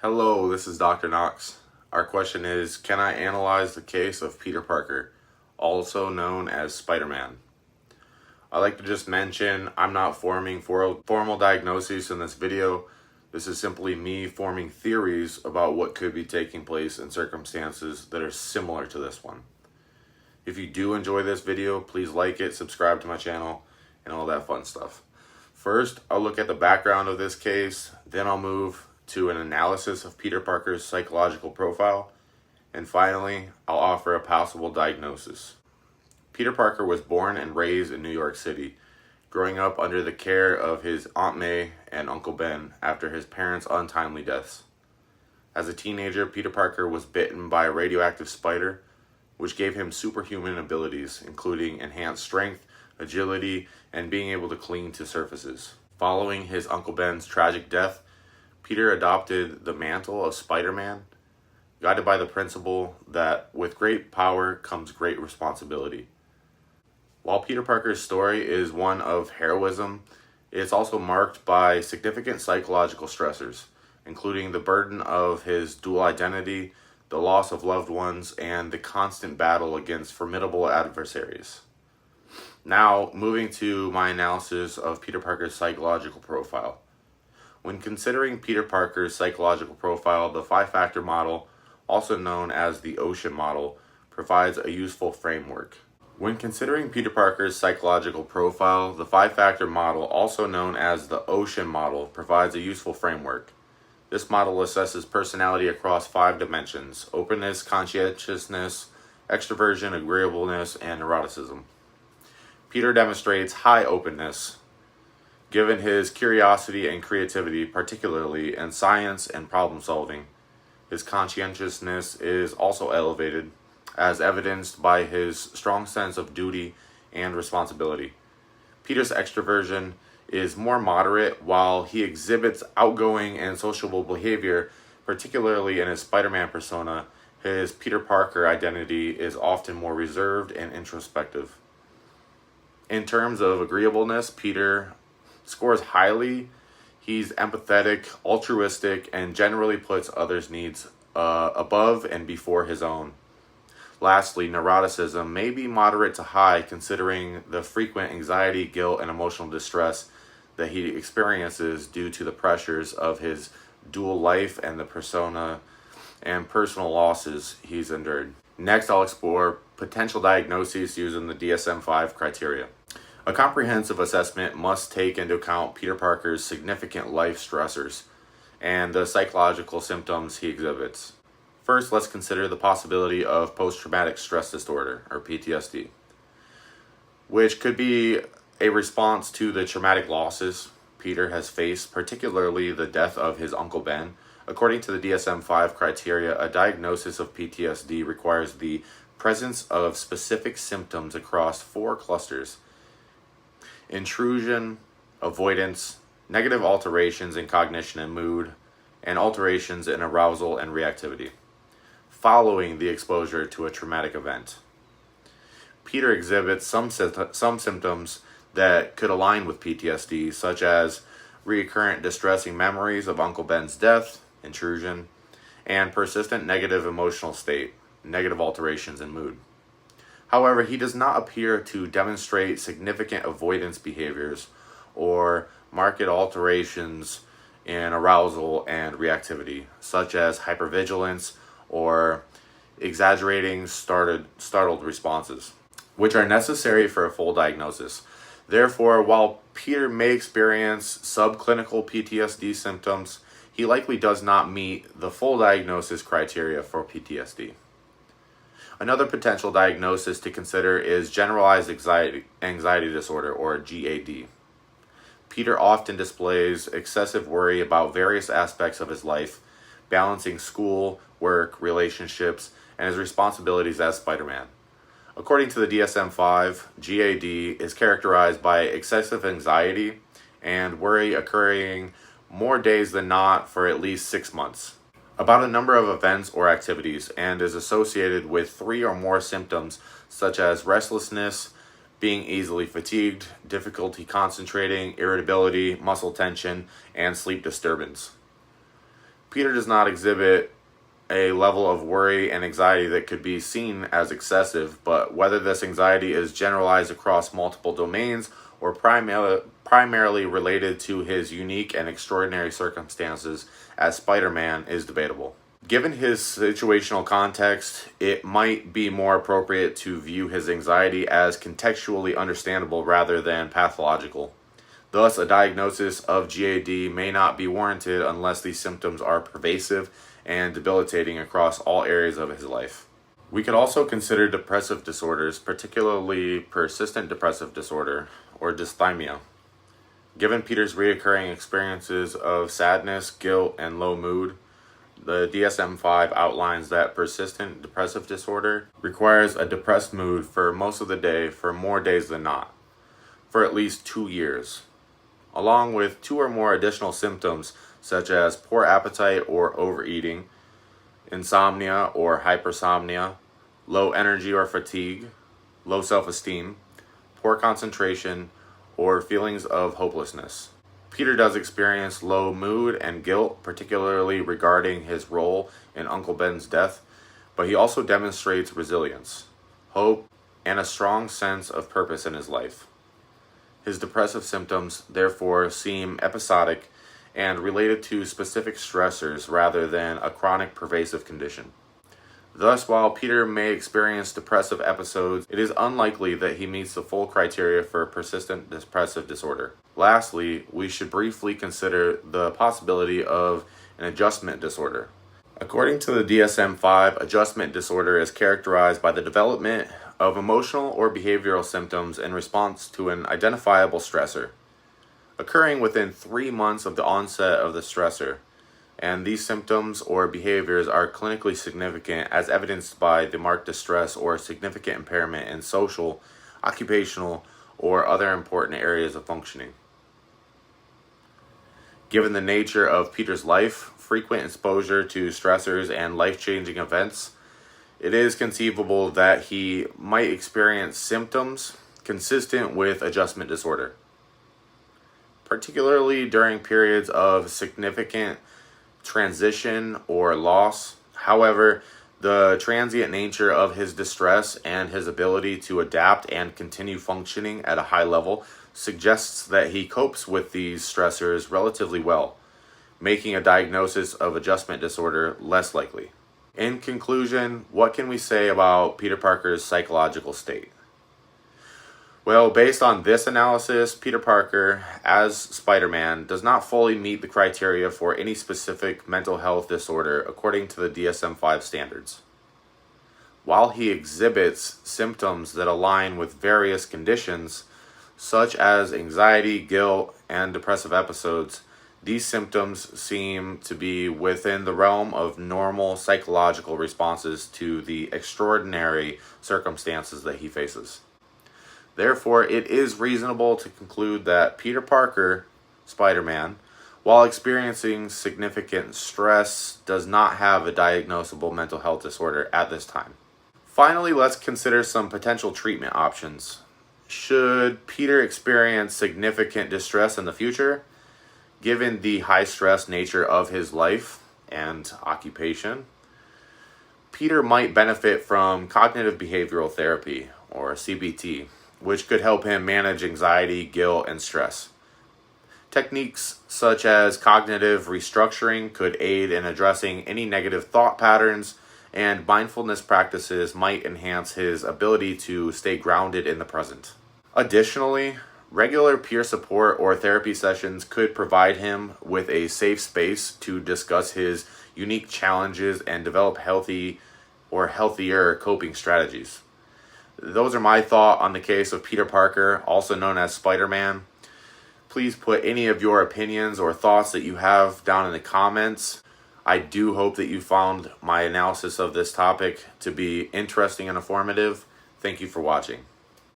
Hello, this is Dr. Knox. Our question is, can I analyze the case of Peter Parker, also known as Spider-Man? I'd like to just mention I'm not forming formal diagnoses in this video. This is simply me forming theories about what could be taking place in circumstances that are similar to this one. If you do enjoy this video, please like it, subscribe to my channel, and all that fun stuff. First, I'll look at the background of this case, then I'll move to an analysis of Peter Parker's psychological profile, and finally, I'll offer a possible diagnosis. Peter Parker was born and raised in New York City, growing up under the care of his Aunt May and Uncle Ben after his parents' untimely deaths. As a teenager, Peter Parker was bitten by a radioactive spider, which gave him superhuman abilities, including enhanced strength, agility, and being able to cling to surfaces. Following his Uncle Ben's tragic death, Peter adopted the mantle of Spider-Man, guided by the principle that with great power comes great responsibility. While Peter Parker's story is one of heroism, it's also marked by significant psychological stressors, including the burden of his dual identity, the loss of loved ones, and the constant battle against formidable adversaries. Now, moving to my analysis of Peter Parker's psychological profile. When considering Peter Parker's psychological profile, the five-factor model, also known as the Ocean model, provides a useful framework. When considering Peter Parker's psychological profile, the five-factor model, also known as the Ocean model, provides a useful framework. This model assesses personality across 5 dimensions: openness, conscientiousness, extroversion, agreeableness, and neuroticism. Peter demonstrates high openness, given his curiosity and creativity, particularly in science and problem solving. His conscientiousness is also elevated, as evidenced by his strong sense of duty and responsibility. Peter's extroversion is more moderate, while he exhibits outgoing and sociable behavior, particularly in his Spider-Man persona. His Peter Parker identity is often more reserved and introspective. In terms of agreeableness, Peter scores highly. He's empathetic, altruistic, and generally puts others' needs above and before his own. Lastly, neuroticism may be moderate to high, considering the frequent anxiety, guilt, and emotional distress that he experiences due to the pressures of his dual life and the persona and personal losses he's endured. Next, I'll explore potential diagnoses using the DSM-5 criteria. A comprehensive assessment must take into account Peter Parker's significant life stressors and the psychological symptoms he exhibits. First, let's consider the possibility of post-traumatic stress disorder, or PTSD, which could be a response to the traumatic losses Peter has faced, particularly the death of his Uncle Ben. According to the DSM-5 criteria, a diagnosis of PTSD requires the presence of specific symptoms across 4 clusters: intrusion, avoidance, negative alterations in cognition and mood, and alterations in arousal and reactivity following the exposure to a traumatic event. Peter exhibits some symptoms that could align with PTSD, such as recurrent distressing memories of Uncle Ben's death, intrusion, and persistent negative emotional state, negative alterations in mood. However, he does not appear to demonstrate significant avoidance behaviors or marked alterations in arousal and reactivity, such as hypervigilance or exaggerating startled responses, which are necessary for a full diagnosis. Therefore, while Peter may experience subclinical PTSD symptoms, he likely does not meet the full diagnosis criteria for PTSD. Another potential diagnosis to consider is generalized anxiety disorder, or GAD. Peter often displays excessive worry about various aspects of his life, balancing school, work, relationships, and his responsibilities as Spider-Man. According to the DSM-5, GAD is characterized by excessive anxiety and worry occurring more days than not for at least 6 months, about a number of events or activities, and is associated with 3 or more symptoms such as restlessness, being easily fatigued, difficulty concentrating, irritability, muscle tension, and sleep disturbance. Peter does not exhibit a level of worry and anxiety that could be seen as excessive, but whether this anxiety is generalized across multiple domains or primarily related to his unique and extraordinary circumstances as Spider-Man is debatable. Given his situational context, it might be more appropriate to view his anxiety as contextually understandable rather than pathological. Thus, a diagnosis of GAD may not be warranted unless these symptoms are pervasive and debilitating across all areas of his life. We could also consider depressive disorders, particularly persistent depressive disorder or dysthymia. Given Peter's recurring experiences of sadness, guilt, and low mood, the DSM-5 outlines that persistent depressive disorder requires a depressed mood for most of the day for more days than not, for at least 2 years, along with 2 or more additional symptoms such as poor appetite or overeating, insomnia or hypersomnia, low energy or fatigue, low self-esteem, poor concentration, or feelings of hopelessness. Peter does experience low mood and guilt, particularly regarding his role in Uncle Ben's death, but he also demonstrates resilience, hope, and a strong sense of purpose in his life. His depressive symptoms, therefore, seem episodic and related to specific stressors rather than a chronic pervasive condition. Thus, while Peter may experience depressive episodes, it is unlikely that he meets the full criteria for persistent depressive disorder. Lastly, we should briefly consider the possibility of an adjustment disorder. According to the DSM-5, adjustment disorder is characterized by the development of emotional or behavioral symptoms in response to an identifiable stressor, occurring within 3 months of the onset of the stressor, and these symptoms or behaviors are clinically significant as evidenced by the marked distress or significant impairment in social, occupational, or other important areas of functioning. Given the nature of Peter's life, frequent exposure to stressors and life-changing events, it is conceivable that he might experience symptoms consistent with adjustment disorder, particularly during periods of significant transition or loss. However, the transient nature of his distress and his ability to adapt and continue functioning at a high level suggests that he copes with these stressors relatively well, making a diagnosis of adjustment disorder less likely. In conclusion, what can we say about Peter Parker's psychological state? Well, based on this analysis, Peter Parker, as Spider-Man, does not fully meet the criteria for any specific mental health disorder according to the DSM-5 standards. While he exhibits symptoms that align with various conditions, such as anxiety, guilt, and depressive episodes, these symptoms seem to be within the realm of normal psychological responses to the extraordinary circumstances that he faces. Therefore, it is reasonable to conclude that Peter Parker, Spider-Man, while experiencing significant stress, does not have a diagnosable mental health disorder at this time. Finally, let's consider some potential treatment options. Should Peter experience significant distress in the future, given the high-stress nature of his life and occupation, Peter might benefit from cognitive behavioral therapy, or CBT, which could help him manage anxiety, guilt, and stress. Techniques such as cognitive restructuring could aid in addressing any negative thought patterns, and mindfulness practices might enhance his ability to stay grounded in the present. Additionally, regular peer support or therapy sessions could provide him with a safe space to discuss his unique challenges and develop healthy or healthier coping strategies. Those are my thoughts on the case of Peter Parker, also known as Spider-Man. Please put any of your opinions or thoughts that you have down in the comments. I do hope that you found my analysis of this topic to be interesting and informative. Thank you for watching.